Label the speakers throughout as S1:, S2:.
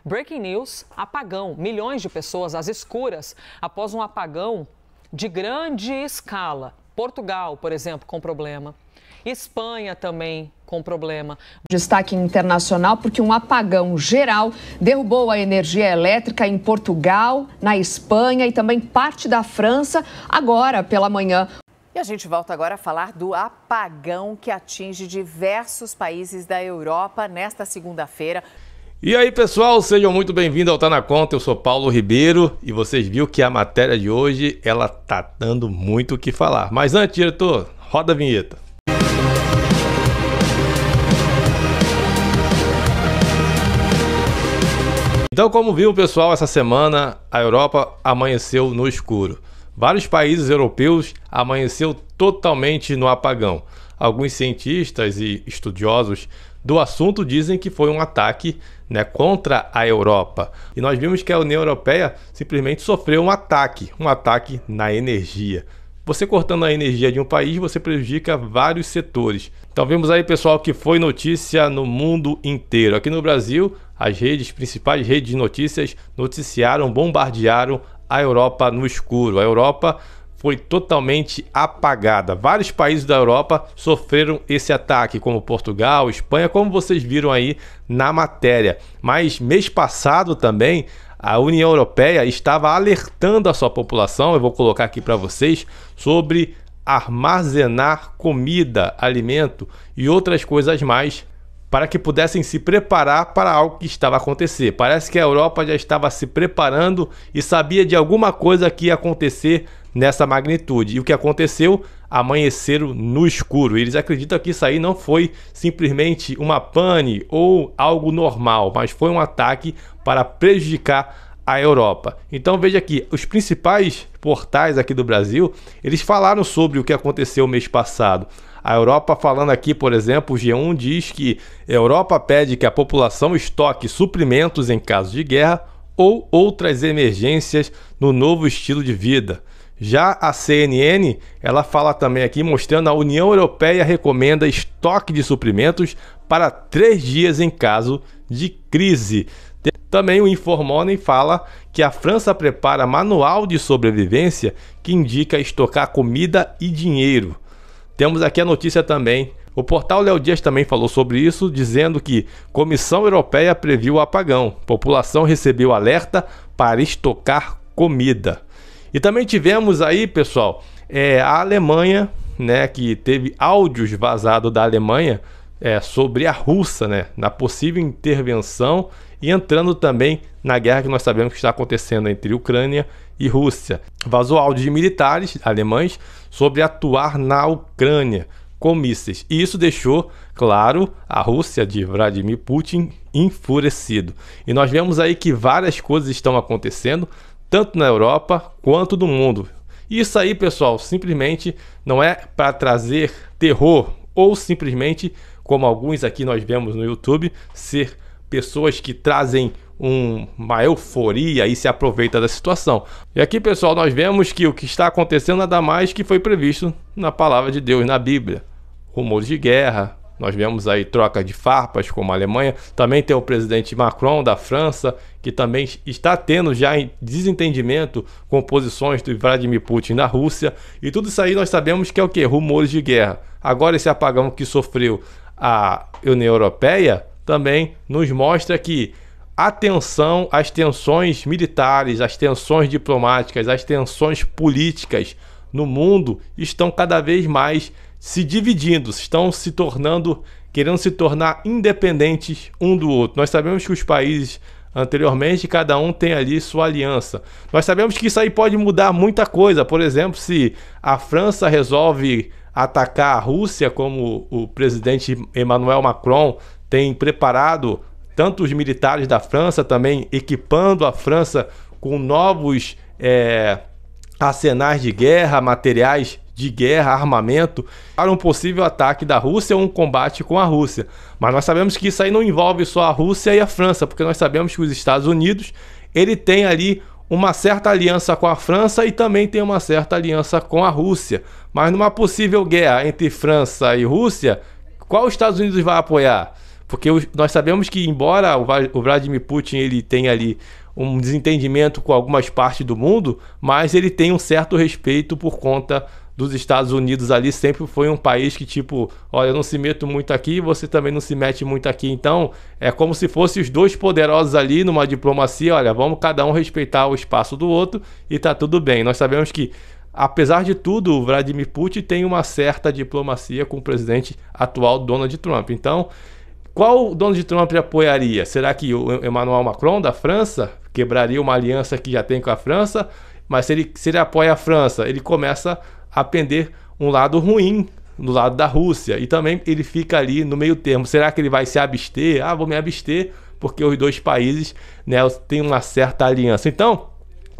S1: Breaking news, apagão. Milhões de pessoas às escuras após um apagão de grande escala. Portugal, por exemplo, com problema. Espanha também com problema.
S2: Destaque internacional porque um apagão geral derrubou a energia elétrica em Portugal, na Espanha e também parte da França agora pela manhã.
S3: E a gente volta agora a falar do apagão que atinge diversos países da Europa nesta segunda-feira.
S4: E aí, pessoal, sejam muito bem-vindos ao Tá Na Conta. Eu sou Paulo Ribeiro e vocês viram que a matéria de hoje, ela tá dando muito o que falar. Mas antes, diretor, roda a vinheta. Então, como viu, pessoal, essa semana a Europa amanheceu no escuro. Vários países europeus amanheceu totalmente no apagão. Alguns cientistas e estudiosos do assunto dizem que foi um ataque, contra a Europa. E nós vimos que a União Europeia simplesmente sofreu um ataque na energia. Você cortando a energia de um país, você prejudica vários setores. Então vimos aí, pessoal, que foi notícia no mundo inteiro. Aqui no Brasil, as principais redes de notícias noticiaram, bombardearam a Europa no escuro. A Europa foi totalmente apagada. Vários países da Europa sofreram esse ataque, como Portugal, Espanha, como vocês viram aí na matéria. Mas mês passado também, a União Europeia estava alertando a sua população, eu vou colocar aqui para vocês, sobre armazenar comida, alimento e outras coisas mais, para que pudessem se preparar para algo que estava a acontecer. Parece que a Europa já estava se preparando e sabia de alguma coisa que ia acontecer nessa magnitude. E o que aconteceu? Amanheceram no escuro. Eles acreditam que isso aí não foi simplesmente uma pane ou algo normal, mas foi um ataque para prejudicar a Europa. Então veja aqui, os principais portais aqui do Brasil, eles falaram sobre o que aconteceu mês passado. A Europa falando aqui, por exemplo, o G1 diz que a Europa pede que a população estoque suprimentos em caso de guerra ou outras emergências no novo estilo de vida. Já a CNN, ela fala também aqui, mostrando a União Europeia recomenda estoque de suprimentos para 3 dias em caso de crise. Também o Informoney fala que a França prepara manual de sobrevivência que indica estocar comida e dinheiro. Temos aqui a notícia também. O portal Léo Dias também falou sobre isso, dizendo que Comissão Europeia previu o apagão. População recebeu alerta para estocar comida. E também tivemos aí, pessoal, a Alemanha, que teve áudios vazados da Alemanha sobre a Rússia, na possível intervenção e entrando também na guerra que nós sabemos que está acontecendo entre Ucrânia e Rússia. Vazou áudio de militares alemães sobre atuar na Ucrânia com mísseis. E isso deixou, claro, a Rússia de Vladimir Putin enfurecido. E nós vemos aí que várias coisas estão acontecendo, tanto na Europa quanto no mundo. Isso aí, pessoal, simplesmente não é para trazer terror ou simplesmente, como alguns aqui nós vemos no YouTube, ser pessoas que trazem uma euforia e se aproveita da situação. E aqui, pessoal, nós vemos que o que está acontecendo nada mais que foi previsto na palavra de Deus, na Bíblia. Rumores de guerra, nós vemos aí troca de farpas como a Alemanha. Também tem o presidente Macron da França, que também está tendo já desentendimento com posições do Vladimir Putin na Rússia. E tudo isso aí nós sabemos que é o quê? Rumores de guerra. Agora esse apagão que sofreu a União Europeia também nos mostra que atenção às tensões militares, às tensões diplomáticas, às tensões políticas no mundo estão cada vez mais se dividindo, estão querendo se tornar independentes um do outro. Nós sabemos que os países anteriormente, cada um tem ali sua aliança. Nós sabemos que isso aí pode mudar muita coisa. Por exemplo, se a França resolve atacar a Rússia, como o presidente Emmanuel Macron tem preparado, tanto os militares da França também equipando a França com novos arsenais de guerra, materiais de guerra, armamento, para um possível ataque da Rússia ou um combate com a Rússia. Mas nós sabemos que isso aí não envolve só a Rússia e a França, porque nós sabemos que os Estados Unidos, ele tem ali uma certa aliança com a França e também tem uma certa aliança com a Rússia. Mas numa possível guerra entre França e Rússia, qual os Estados Unidos vai apoiar? Porque nós sabemos que, embora o Vladimir Putin ele tenha ali um desentendimento com algumas partes do mundo, mas ele tem um certo respeito por conta dos Estados Unidos ali. Sempre foi um país que tipo, olha, eu não se meto muito aqui, você também não se mete muito aqui. Então é como se fossem os dois poderosos ali numa diplomacia, olha, vamos cada um respeitar o espaço do outro e tá tudo bem. Nós sabemos que, apesar de tudo, o Vladimir Putin tem uma certa diplomacia com o presidente atual, Donald Trump. Então, qual o Donald Trump apoiaria? Será que o Emmanuel Macron, da França, quebraria uma aliança que já tem com a França? Mas se ele apoia a França, ele começa a pender um lado ruim, do lado da Rússia. E também ele fica ali no meio termo. Será que ele vai se abster? Ah, vou me abster, porque os dois países, né, têm uma certa aliança. Então,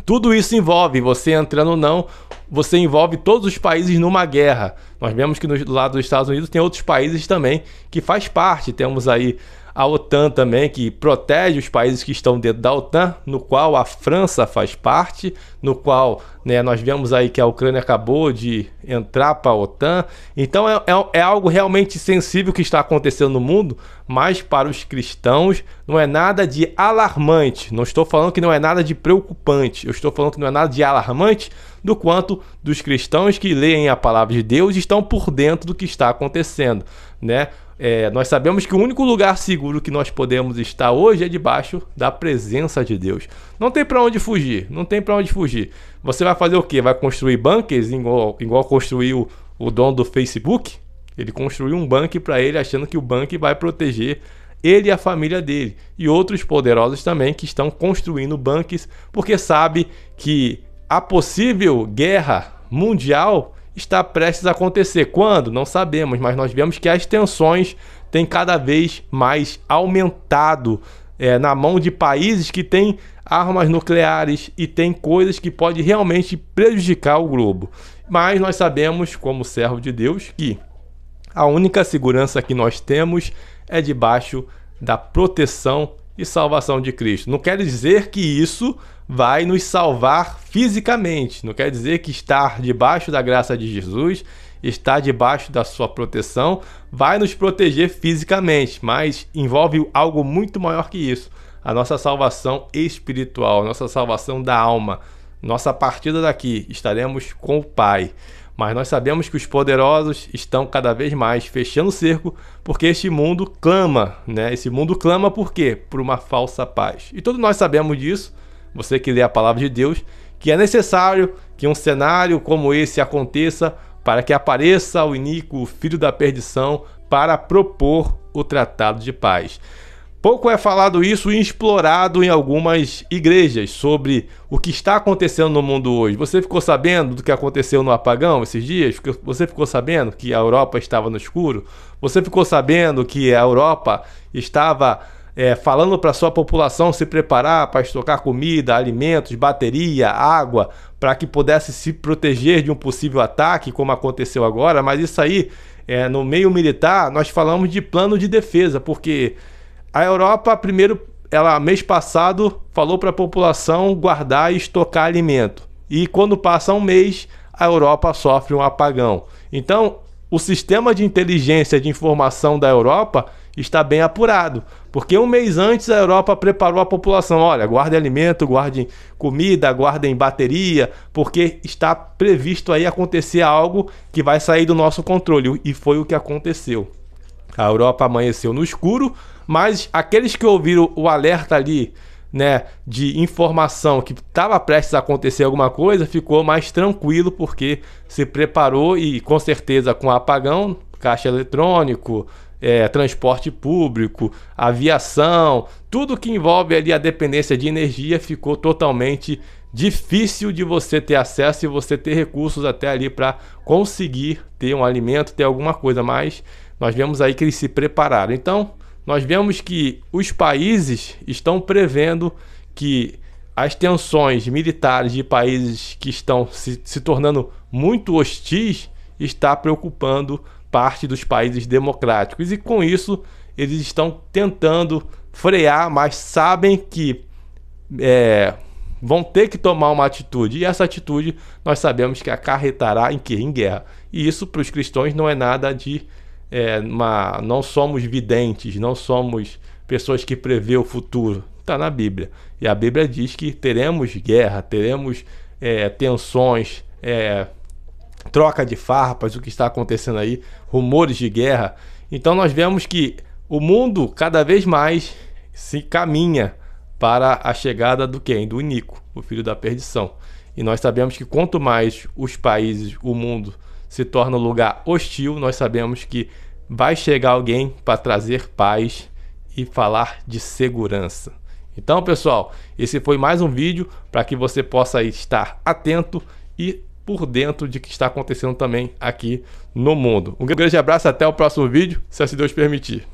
S4: tudo isso envolve, você entrando ou não, você envolve todos os países numa guerra. Nós vemos que do lado dos Estados Unidos tem outros países também que faz parte. Temos aí a OTAN também, que protege os países que estão dentro da OTAN, no qual a França faz parte, no qual, né, nós vemos aí que a Ucrânia acabou de entrar para a OTAN. Então é algo realmente sensível que está acontecendo no mundo, mas para os cristãos não é nada de alarmante. Não estou falando que não é nada de preocupante, eu estou falando que não é nada de alarmante, do quanto dos cristãos que leem a palavra de Deus estão por dentro do que está acontecendo, né? Nós sabemos que o único lugar seguro que nós podemos estar hoje é debaixo da presença de Deus. Não tem para onde fugir, não tem para onde fugir. Você vai fazer o quê? Vai construir bunkers igual construiu o dono do Facebook? Ele construiu um bunker para ele, achando que o bunker vai proteger ele e a família dele. E outros poderosos também que estão construindo bunkers porque sabe que a possível guerra mundial está prestes a acontecer. Quando? Não sabemos, mas nós vemos que as tensões têm cada vez mais aumentado na mão de países que têm armas nucleares e têm coisas que podem realmente prejudicar o globo. Mas nós sabemos, como servo de Deus, que a única segurança que nós temos é debaixo da proteção e salvação de Cristo. Não quer dizer que isso vai nos salvar fisicamente, não quer dizer que estar debaixo da graça de Jesus, estar debaixo da sua proteção, vai nos proteger fisicamente, mas envolve algo muito maior que isso, a nossa salvação espiritual, a nossa salvação da alma, nossa partida daqui, estaremos com o Pai. Mas nós sabemos que os poderosos estão cada vez mais fechando o cerco, porque este mundo clama, né? Esse mundo clama por quê? Por uma falsa paz. E todos nós sabemos disso, você que lê a palavra de Deus, que é necessário que um cenário como esse aconteça para que apareça o iníquo, o filho da perdição, para propor o tratado de paz. Pouco é falado isso e explorado em algumas igrejas sobre o que está acontecendo no mundo hoje. Você ficou sabendo do que aconteceu no apagão esses dias? Você ficou sabendo que a Europa estava no escuro? Você ficou sabendo que a Europa estava falando para a sua população se preparar para estocar comida, alimentos, bateria, água, para que pudesse se proteger de um possível ataque, como aconteceu agora? Mas isso aí, no meio militar, nós falamos de plano de defesa, porque a Europa, primeiro, mês passado, falou para a população guardar e estocar alimento. E quando passa um mês, a Europa sofre um apagão. Então, o sistema de inteligência de informação da Europa está bem apurado. Porque um mês antes a Europa preparou a população. Olha, guardem alimento, guardem comida, guardem bateria, porque está previsto aí acontecer algo que vai sair do nosso controle. E foi o que aconteceu. A Europa amanheceu no escuro, mas aqueles que ouviram o alerta ali, né, de informação que estava prestes a acontecer alguma coisa, ficou mais tranquilo porque se preparou e com certeza com apagão, caixa eletrônico, transporte público, aviação, tudo que envolve ali a dependência de energia ficou totalmente difícil de você ter acesso e você ter recursos até ali para conseguir ter um alimento, ter alguma coisa, mas nós vemos aí que eles se prepararam. Então, nós vemos que os países estão prevendo que as tensões militares de países que estão se tornando muito hostis está preocupando parte dos países democráticos. E com isso, eles estão tentando frear, mas sabem que vão ter que tomar uma atitude. E essa atitude nós sabemos que acarretará em quê? Em guerra. E isso para os cristãos não é nada de não somos videntes, não somos pessoas que prevê o futuro. Está na Bíblia. E a Bíblia diz que teremos guerra, teremos tensões, troca de farpas, o que está acontecendo aí, rumores de guerra. Então nós vemos que o mundo cada vez mais se caminha para a chegada do quem? Do iníquo, o filho da perdição. E nós sabemos que quanto mais os países, o mundo se torna um lugar hostil, nós sabemos que vai chegar alguém para trazer paz e falar de segurança. Então, pessoal, esse foi mais um vídeo para que você possa estar atento e por dentro de que está acontecendo também aqui no mundo. Um grande abraço, até o próximo vídeo, se assim Deus permitir.